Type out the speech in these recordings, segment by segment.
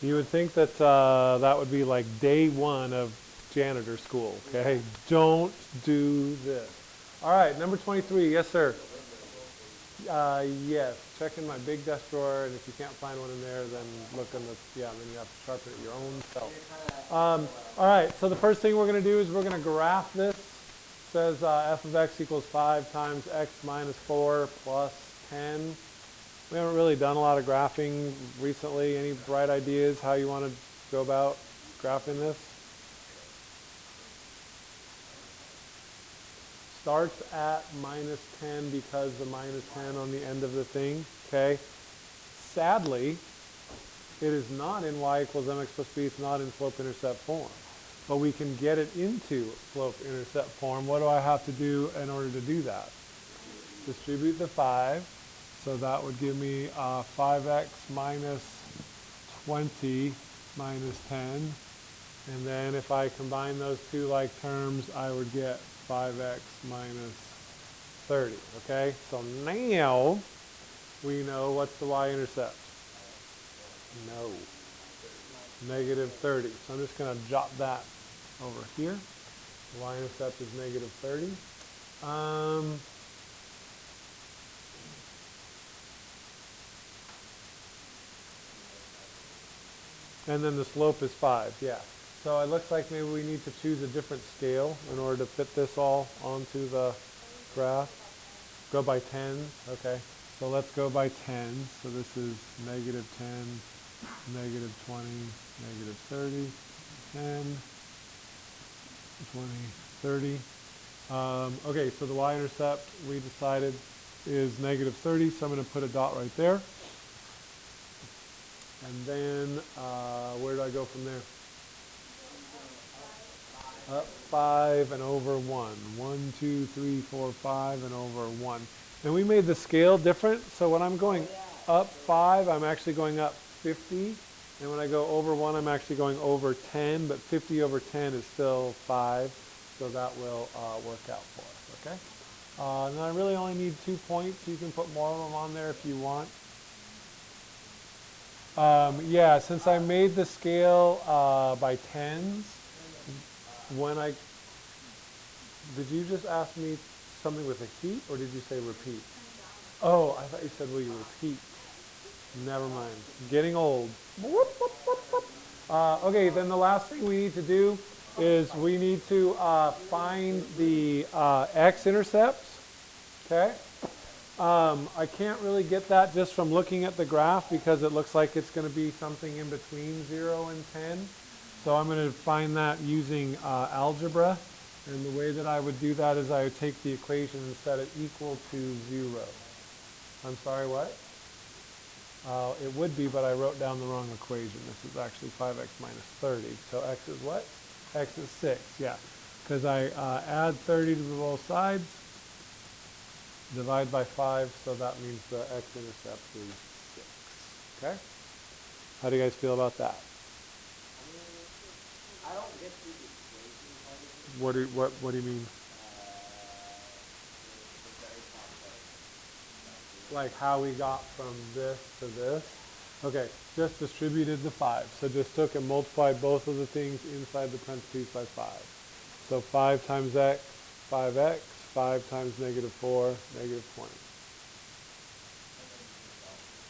You would think that that would be like day one of janitor school, okay? Don't do this. All right, number 23. Yes, sir. Yes. Check in my big desk drawer, and if you can't find one in there, then look in the, yeah, then you have to sharpen it your own self. All right, so the first thing we're going to do is we're going to graph this. It says f of x equals 5 times x minus 4 plus 10. We haven't really done a lot of graphing recently. Any bright ideas how you want to go about graphing this? Starts at minus 10 because the minus 10 on the end of the thing, okay? Sadly, it is not in y equals mx plus b. It's not in slope-intercept form. But we can get it into slope-intercept form. What do I have to do in order to do that? Distribute the 5. So that would give me 5x minus 20 minus 10. And then if I combine those two like terms, I would get 5x minus 30. Okay? So now we know what's the y-intercept. No. Negative 30. So I'm just going to jot that over here. The y-intercept is negative 30. And then the slope is 5, yeah. So it looks like maybe we need to choose a different scale in order to fit this all onto the graph. Go by 10, okay. So let's go by 10. So this is negative 10, negative 20, negative 30, 10, 20, 30. Okay, so the y-intercept we decided is negative 30, so I'm going to put a dot right there. And then, where do I go from there? Up 5 and over 1. 1, 2, 3, 4, 5 and over 1. And we made the scale different, so when I'm going up 5, I'm actually going up 50. And when I go over 1, I'm actually going over 10, but 50 over 10 is still 5. So that will work out for us, okay? And I really only need 2 points. You can put more of them on there if you want. Yeah, since I made the scale by tens, when I, did you just ask me something with a heat, or did you say repeat? Oh, I thought you said will you repeat? Never mind. Getting old. Okay, then the last thing we need to do is we need to find the x-intercepts, okay? I can't really get that just from looking at the graph because it looks like it's going to be something in between 0 and 10. So I'm going to find that using algebra. And the way that I would do that is I would take the equation and set it equal to 0. I'm sorry, what? It would be, but I wrote down the wrong equation. This is actually 5x minus 30. So x is what? X is 6, yeah. Because I add 30 to both sides. Divide by 5, so that means the x-intercept is 6. Okay? How do you guys feel about that? I don't get through the equation. What do you mean? The very top part. Like how we got from this to this? Okay, just distributed the 5. So just took and multiplied both of the things inside the parentheses by 5. So 5 times x, 5x. 5 times negative 4, negative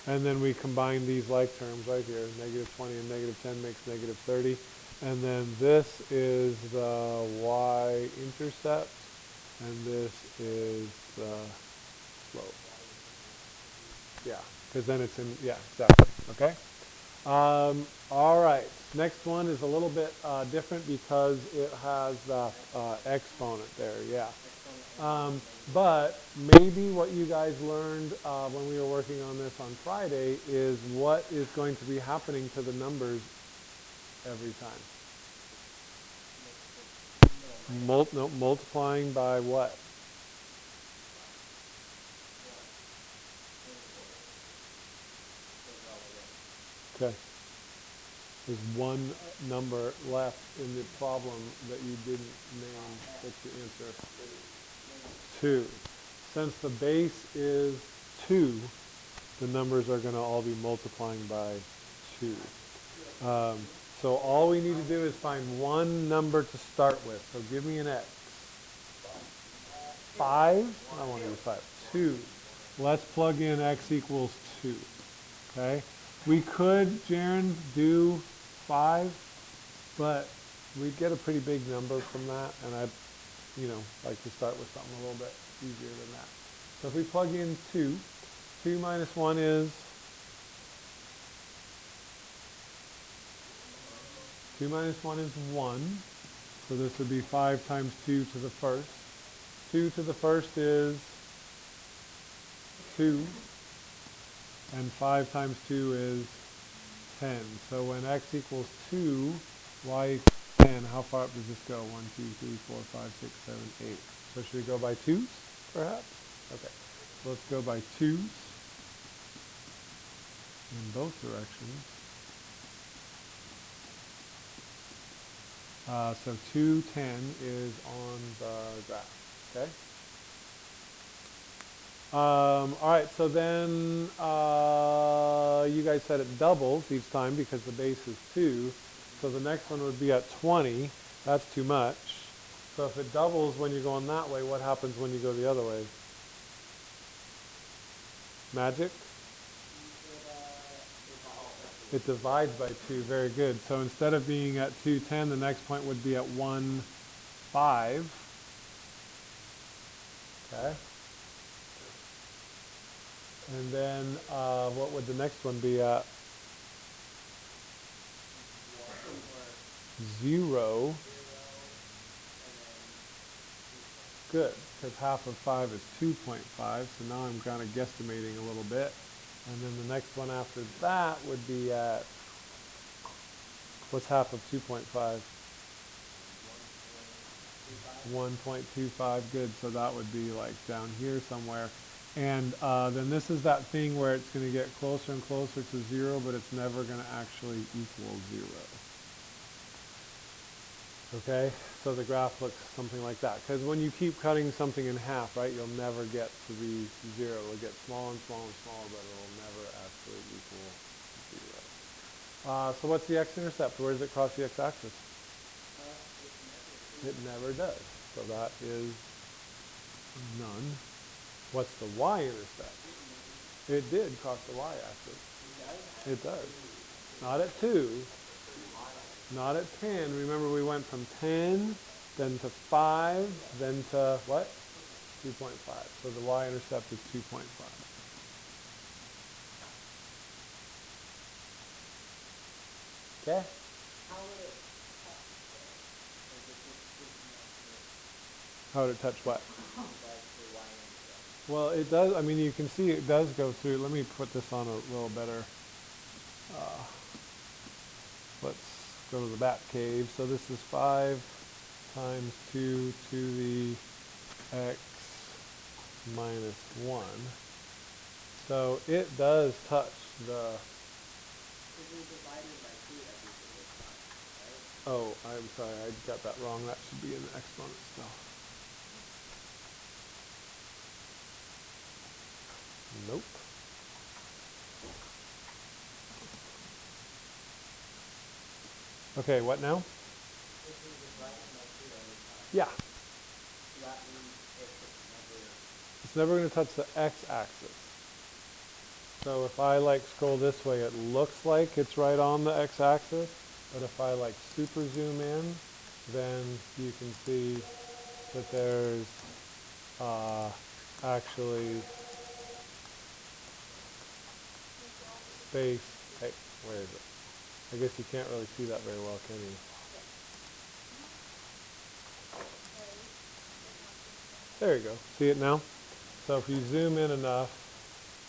20. And then we combine these like terms right here. Negative 20 and negative 10 makes negative 30. And then this is the y-intercept, and this is the slope. Yeah, because then it's in, yeah, exactly. Okay? All right. Next one is a little bit different because it has the exponent there, yeah. But maybe what you guys learned when we were working on this on Friday is what is going to be happening to the numbers every time. Multiplying by what? Okay. There's one number left in the problem that you didn't name. What's the answer? 2. Since the base is 2, the numbers are going to all be multiplying by 2. So all we need to do is find one number to start with. So give me an x. 5? I want to use 5. 2. Let's plug in x equals 2. Okay? We could, Jaron, do 5, but we'd get a pretty big number from that, and I'd, like to start with something a little bit easier than that. So if we plug in 2, 2 minus 1 is 2 minus 1 is 1. So this would be 5 times 2 to the first. 2 to the first is 2. And 5 times 2 is 10. So when x equals 2, y equals 10, how far up does this go? 1, 2, 3, 4, 5, 6, 7, 8. So should we go by 2s, perhaps? Okay. So let's go by 2s in both directions. So 2, 10 is on the graph, okay? All right, so then you guys said it doubles each time because the base is 2. So the next one would be at 20. That's too much. So if it doubles when you're going that way, what happens when you go the other way? Magic? It divides by 2. Very good. So instead of being at 210, the next point would be at 1, 5. Okay. And then what would the next one be at? 0. Good, because half of 5 is 2.5, so now I'm kind of guesstimating a little bit. And then the next one after that would be at, what's half of 2.5? 1.25, good, so that would be like down here somewhere. And then this is that thing where it's going to get closer and closer to 0, but it's never going to actually equal 0. Okay, so the graph looks something like that. Because when you keep cutting something in half, right, you'll never get to the 0. It'll get smaller and smaller and smaller, but it'll never actually equal 0. So what's the x-intercept? Where does it cross the x-axis? It never does. So that is none. What's the y-intercept? It did cross the y-axis. It does. Not at 2. Not at 10. Remember we went from 10, then to 5, then to what? 2.5. So the y-intercept is 2.5. Okay? How would it touch what? Well, it does. I mean, you can see it does go through. Let me put this on a little better. Let's go to the bat cave. So this is 5 times 2 to the x minus 1. So it does touch the... Oh, I'm sorry, I got that wrong. That should be in the exponent still. Nope. Okay, what now? Yeah. It's never going to touch the x-axis. So if I scroll this way, it looks like it's right on the x-axis. But if I super zoom in, then you can see that there's actually space. Hey, where is it? I guess you can't really see that very well, can you? There you go. See it now? So if you zoom in enough,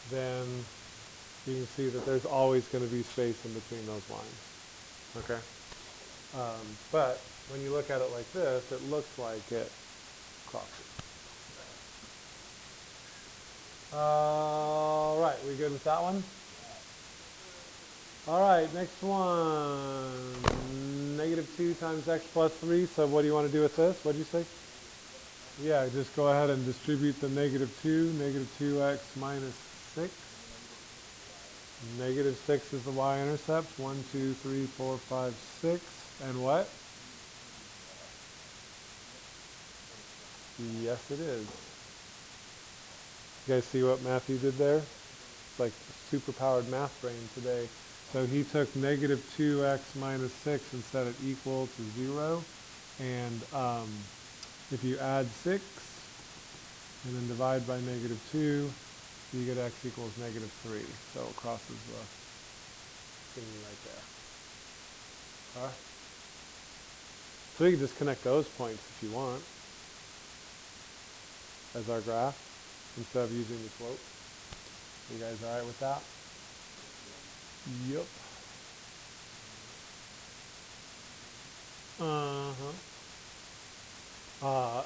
then you can see that there's always going to be space in between those lines. Okay? But when you look at it like this, it looks like it crosses. All right, we good with that one? All right, next one. -2 times x plus 3. So what do you want to do with this? What did you say? Yeah, just go ahead and distribute the -2. -2x minus 6. Negative 6 is the y-intercept. 1, 2, 3, 4, 5, 6. And what? Yes, it is. You guys see what Matthew did there? It's like super-powered math brain today. So he took negative 2x minus 6 and set it equal to 0. And if you add 6 and then divide by negative 2, you get x equals negative 3. So it crosses the thingy right there. Okay? So you can just connect those points if you want as our graph instead of using the slope. You guys all right with that? Yep.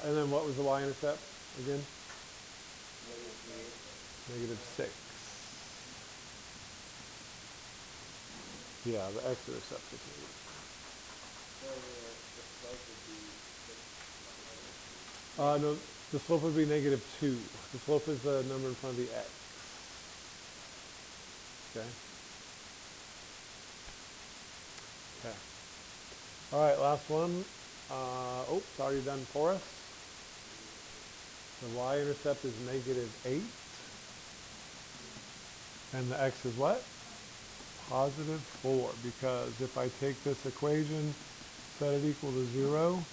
And then what was the y-intercept again? Negative 6. Yeah, the x-intercept is negative. No, the slope would be negative 2. The slope is the number in front of the x. Okay. Okay. All right, last one. It's already done for us. The y-intercept is negative 8. And the x is what? Positive 4. Because if I take this equation, set it equal to 0,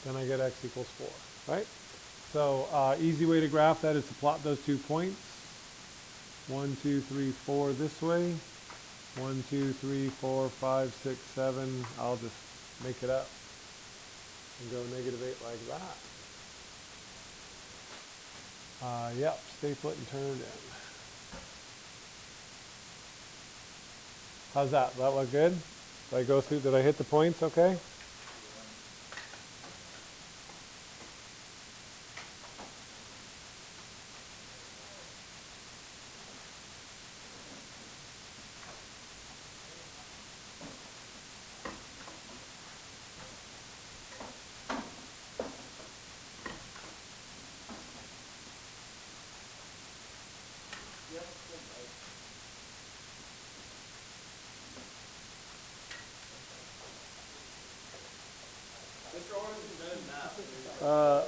then I get x equals 4, right? So easy way to graph that is to plot those 2 points. 1, 2, 3, 4 this way. 1, 2, 3, 4, 5, 6, 7. I'll just make it up and go negative 8 like that. Yep, staple it and turn it in. How's that? That look good? Did I go through? Did I hit the points okay?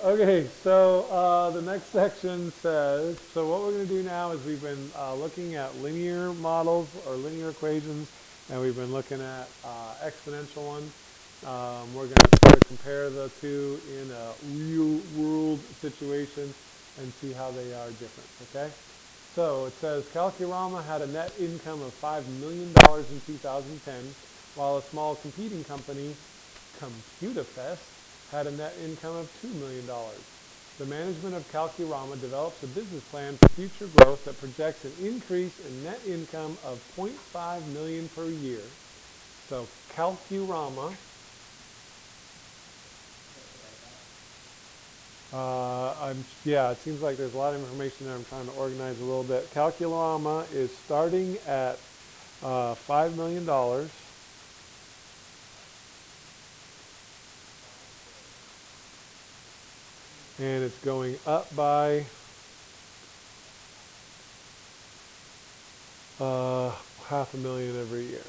Okay, so the next section says, so what we're going to do now is we've been looking at linear models or linear equations, and we've been looking at exponential ones. We're going to sort of compare the two in a real world situation and see how they are different, okay? So it says Calcurama had a net income of $5 million in 2010, while a small competing company, ComputerFest, had a net income of $2 million. The management of Calcurama develops a business plan for future growth that projects an increase in net income of $0.5 million per year. So Calcurama, it seems like there's a lot of information there. I'm trying to organize a little bit. Calcurama is starting at $5 million. And it's going up by $500,000 every year.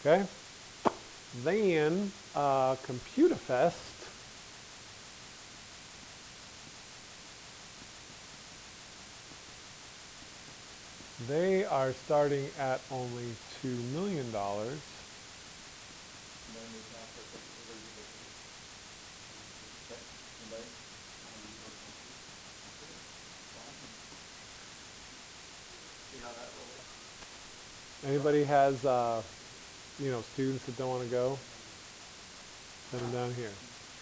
Okay? Then ComputerFest they are starting at only $2 million. Anybody has, students that don't want to go? Send them down here.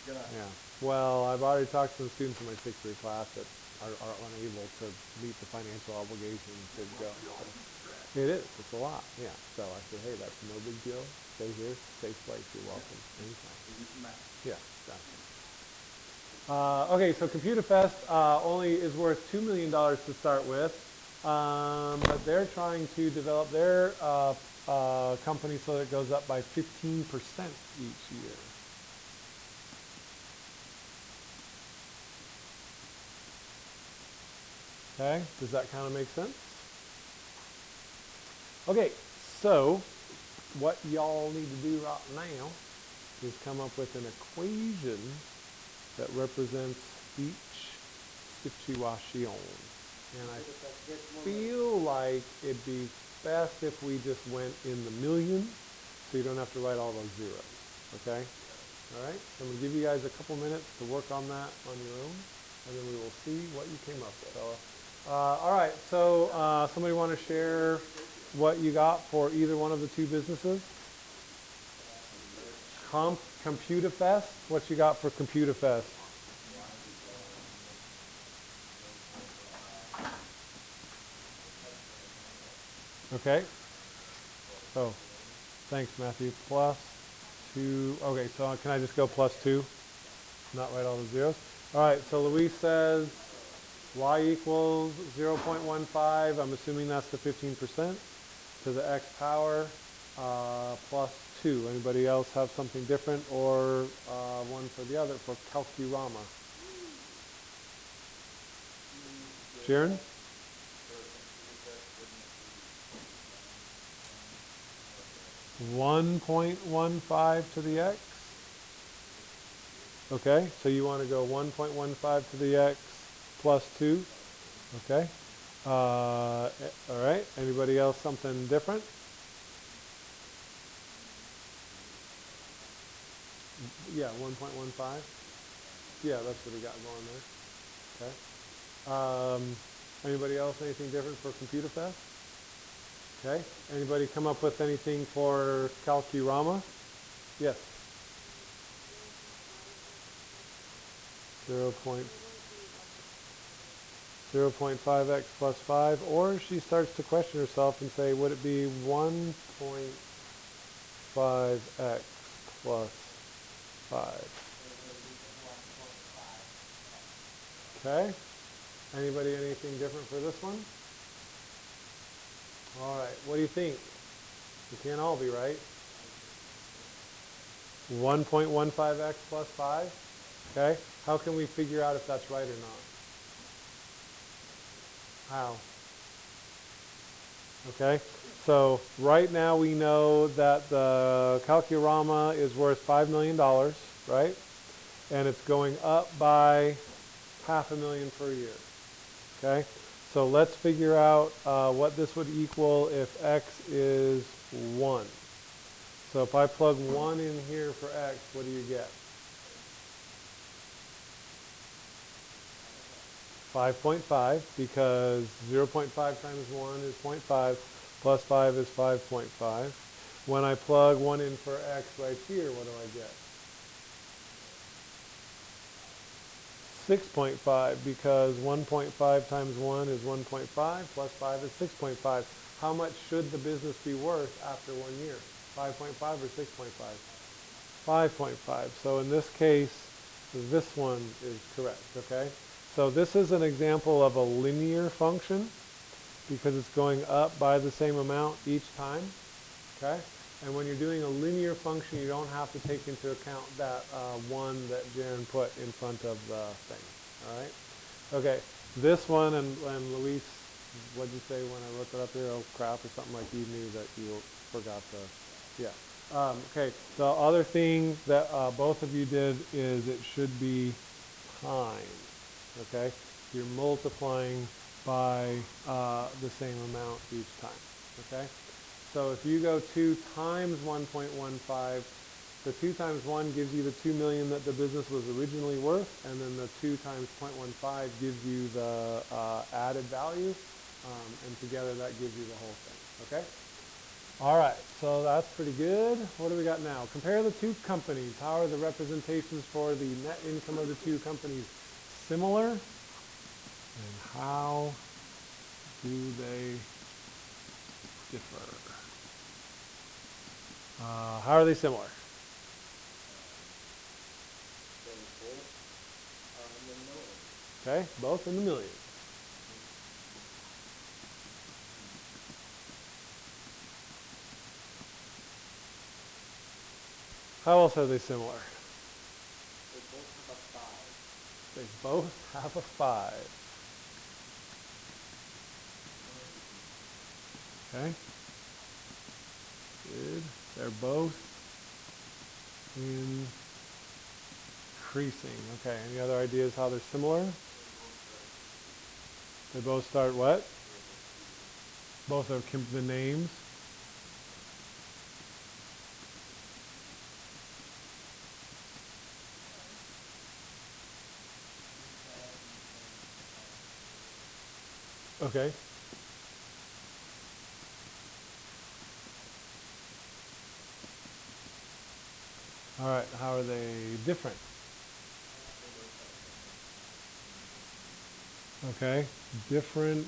Yeah. Well, I've already talked to some students in my 6th grade class that are unable to meet the financial obligations to go. So it is. It's a lot. Yeah. So I said, hey, that's no big deal. Stay here. Safe place. You're welcome. Anytime. Yeah. Exactly. Okay. So ComputerFest only is worth $2 million to start with. But they're trying to develop their company so that it goes up by 15% each year. Okay, does that kind of make sense? Okay, so what y'all need to do right now is come up with an equation that represents each situation. And I feel like it'd be best if we just went in the millions, so you don't have to write all those zeros. Okay? All right? So I'm going to give you guys a couple minutes to work on that on your own, and then we will see what you came up with. All right, so somebody want to share what you got for either one of the two businesses? ComputerFest, what you got for ComputerFest? Okay. Oh, thanks, Matthew. Plus 2. Okay, so can I just go plus 2? Not write all the zeros. All right, so Luis says y equals 0.15. I'm assuming that's the 15% to the x power plus 2. Anybody else have something different or one for the other for Calcurama? Sharon? 1.15 to the x. Okay, so you want to go 1.15 to the x plus 2. Okay. All right. Anybody else something different? Yeah, 1.15. Yeah, that's what we got going there. Okay. Anybody else anything different for ComputerFest? Okay. Anybody come up with anything for Calcurama? Yes. 0.5x plus 5, or she starts to question herself and say, would it be 1.5x plus 5? Okay. Anybody anything different for this one? All right. What do you think? You can't all be right. 1.15x plus 5. Okay. How can we figure out if that's right or not? How? Okay. So right now we know that the Calcurama is worth $5 million, right? And it's going up by $500,000 per year. Okay. So let's figure out what this would equal if x is 1. So if I plug 1 in here for x, what do you get? 5.5, because 0.5 times 1 is 0.5, plus 5 is 5.5. When I plug 1 in for x right here, what do I get? 6.5, because 1.5 times 1 is 1.5, plus 5 is 6.5. How much should the business be worth after 1 year? 5.5 or 6.5? 5.5. So in this case, this one is correct, okay? So this is an example of a linear function because it's going up by the same amount each time, okay? And when you're doing a linear function, you don't have to take into account that 1 that Jaron put in front of the thing, all right? Okay, this one, and Luis, what did you say when I wrote that up here? Oh, crap, or something like you knew that you forgot to, yeah. Okay, the other thing that both of you did is it should be time, okay? You're multiplying by the same amount each time, okay? So if you go 2 times 1.15, the 2 times 1 gives you the 2 million that the business was originally worth, and then the 2 times 0.15 gives you the added value, and together that gives you the whole thing, okay? All right, so that's pretty good. What do we got now? Compare the two companies. How are the representations for the net income of the two companies similar? And how do they differ? How are they similar? Okay, both in the millions. How else are they similar? They both have a 5. They both have a 5. Okay. Good. They're both increasing. Okay. Any other ideas how they're similar? They both start what? Both are the names. Okay. All right. How are they different? Okay. Different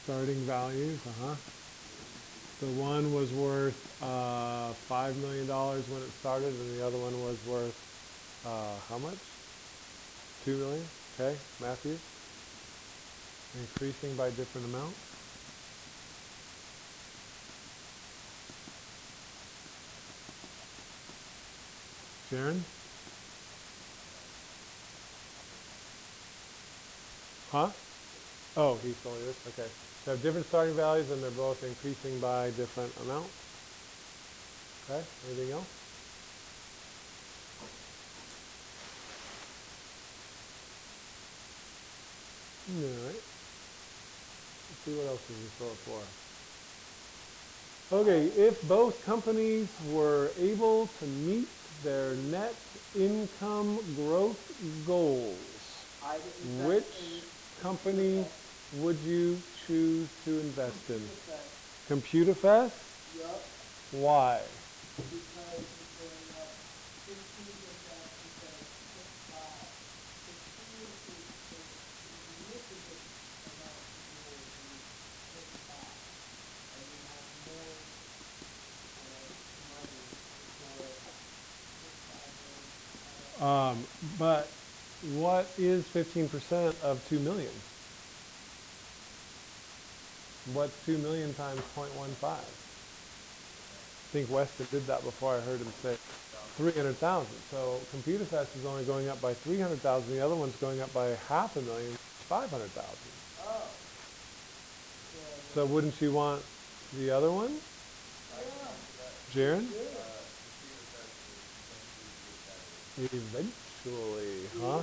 starting values. The one was worth $5 million when it started, and the other one was worth how much? $2 million. Okay, Matthew. Increasing by different amounts. Sharon? Huh? Oh, he's only this. Okay. So have different starting values, and they're both increasing by different amounts. Okay. Anything else? All right. Let's see what else we can throw it for. Okay, if both companies were able to meet their net income growth goals, which company would you choose to invest in? Computer Fest? Yup. Why? Because it's going up 15% instead of 5. Continuously is a significant amount more than 5. And you have more money for 5 million. But what is 15% of 2 million? What's 2 million times 0.15? I think Weston did that before. I heard him say 300,000. So Computer Fest is only going up by 300,000. The other one's going up by 500,000, 500,000. Oh. So wouldn't you want the other one? Jaron? Eventually, huh?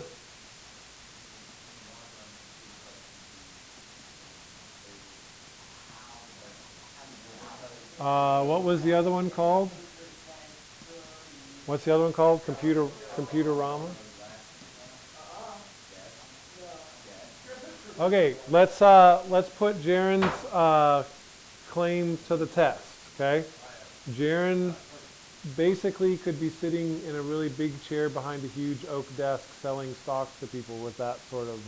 What was the other one called? What's the other one called? Computerama? Okay, let's put Jaron's claim to the test. Okay, Jaron basically could be sitting in a really big chair behind a huge oak desk selling stocks to people with that sort of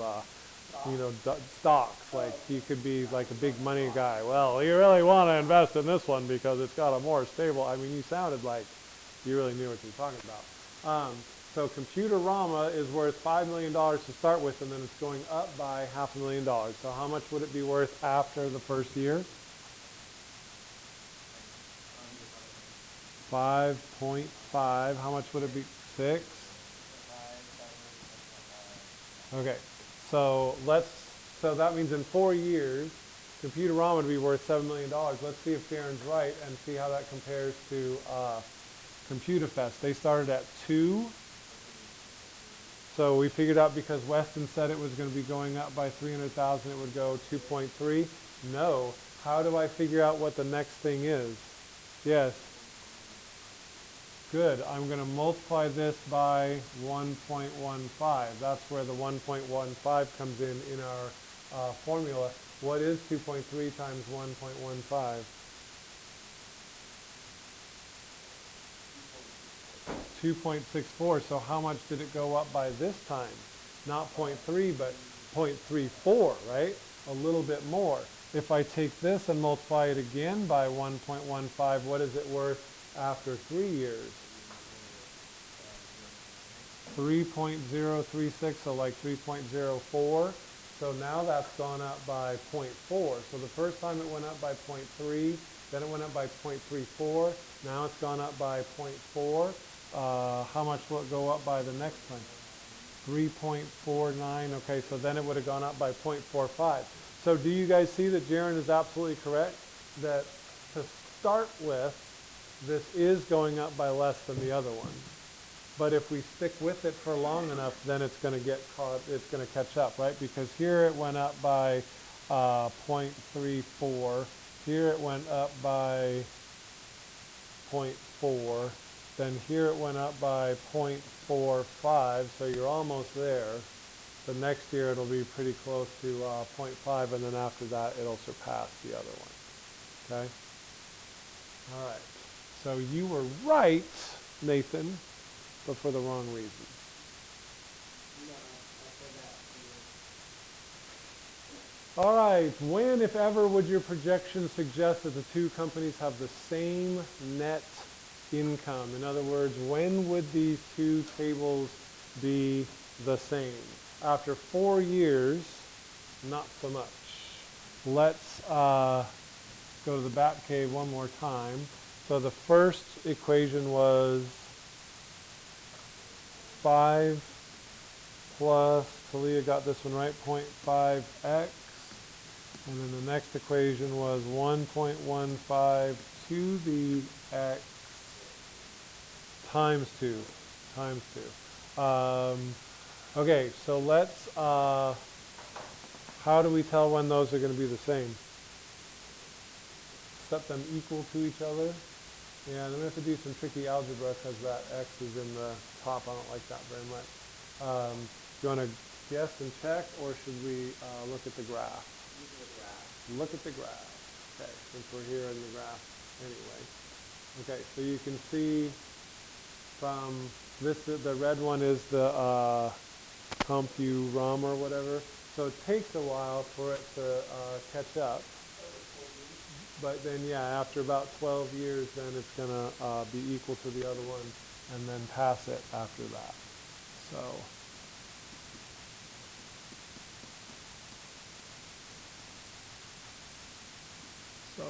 stocks. Like he could be like a big money guy. Well, you really want to invest in this one because it's got a more stable. I mean, you sounded like you really knew what you were talking about. So Computerama is worth $5 million to start with, and then it's going up by $500,000. So how much would it be worth after the first year? 5.5. How much would it be? 6? Okay. So that means in 4 years, Computerama would be worth $7 million. Let's see if Sharon's right and see how that compares to Computer Fest. They started at 2. So we figured out because Weston said it was going to be going up by 300,000, it would go 2.3. No. How do I figure out what the next thing is? Yes. Good. I'm going to multiply this by 1.15. That's where the 1.15 comes in our formula. What is 2.3 times 1.15? 2.64. So how much did it go up by this time? Not 0.3, but 0.34, right? A little bit more. If I take this and multiply it again by 1.15, what is it worth after 3 years? 3.036, so like 3.04. So now that's gone up by 0.4. So the first time it went up by 0.3, then it went up by 0.34. Now it's gone up by 0.4. How much will it go up by the next time? 3.49. Okay, so then it would have gone up by 0.45. so do you guys see that Jaron is absolutely correct? That to start with, this is going up by less than the other one. But if we stick with it for long enough, then it's going to get caught, it's going to catch up, right? Because here it went up by 0.34. Here it went up by 0.4. Then here it went up by 0.45, so you're almost there. The next year it'll be pretty close to 0.5, and then after that it'll surpass the other one. Okay? All right. So you were right, Nathan, but for the wrong reason. No, I said that. All right. When, if ever, would your projection suggest that the two companies have the same net income? In other words, when would these two tables be the same? After 4 years, not so much. Let's go to the Batcave one more time. So the first equation was 5 plus, Talia got this one right, 0.5x. And then the next equation was 1.15 to the x times 2. Okay, so let's, how do we tell when those are going to be the same? Set them equal to each other. Yeah, then we have to do some tricky algebra because that x is in the top. I don't like that very much. Do you want to guess and check, or should we look at the graph? Look at the graph. Okay, since we're here in the graph anyway. Okay, so you can see from this, the red one is the CompuROM or whatever. So it takes a while for it to catch up. But then, yeah, after about 12 years, then it's going to be equal to the other one and then pass it after that. So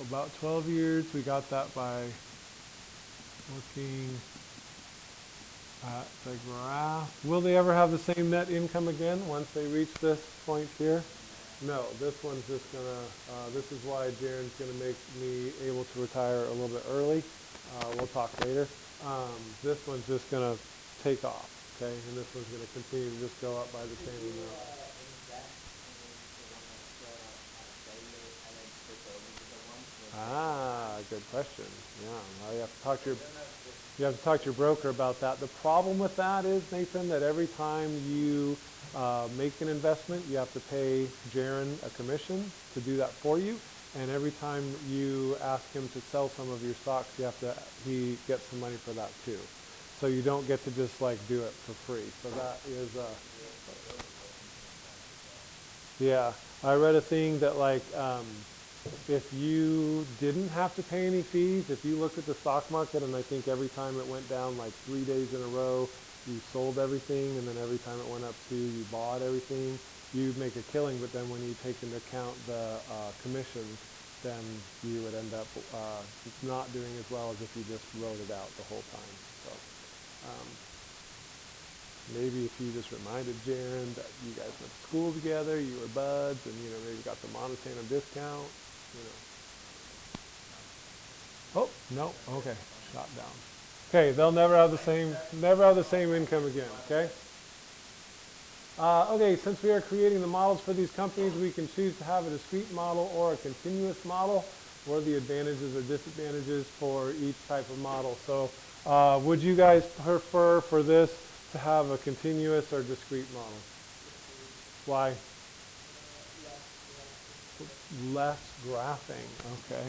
about 12 years, we got that by looking at the graph. Will they ever have the same net income again once they reach this point here? No, this one's just going to, this is why Jaron's going to make me able to retire a little bit early. We'll talk later. This one's just going to take off, okay? And this one's going to continue to just go up by the same amount. Ah, good question. Yeah, well, you have to talk to your broker about that. The problem with that is, Nathan, that every time you make an investment, you have to pay Jaron a commission to do that for you. And every time you ask him to sell some of your stocks, he gets some money for that too. So you don't get to just like do it for free. So that is, yeah. I read a thing that like, if you didn't have to pay any fees, if you looked at the stock market and I think every time it went down like 3 days in a row, you sold everything, and then every time it went up 2, you bought everything, you'd make a killing. But then when you take into account the commissions, then you would end up not doing as well as if you just wrote it out the whole time. So maybe if you just reminded Jaron that you guys went to school together, you were buds, and maybe got the Montana discount. Oh, no, okay, shot down. Okay, they'll never have the same income again, okay? Okay, since we are creating the models for these companies, we can choose to have a discrete model or a continuous model. What are the advantages or disadvantages for each type of model? So would you guys prefer for this to have a continuous or discrete model? Why? Less graphing, okay.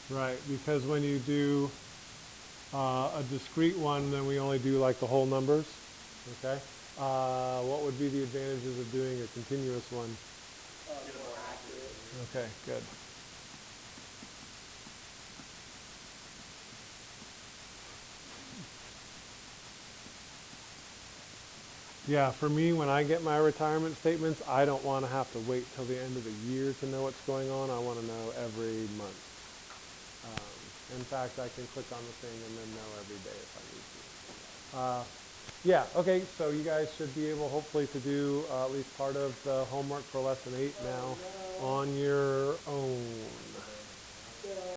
Right, because when you do a discrete one, then we only do like the whole numbers, okay? What would be the advantages of doing a continuous one? Okay, good. Yeah, for me, when I get my retirement statements, I don't want to have to wait till the end of the year to know what's going on. I want to know every month. In fact, I can click on the thing and then know every day if I need to. Yeah, okay, so you guys should be able hopefully to do at least part of the homework for lesson 8 now on your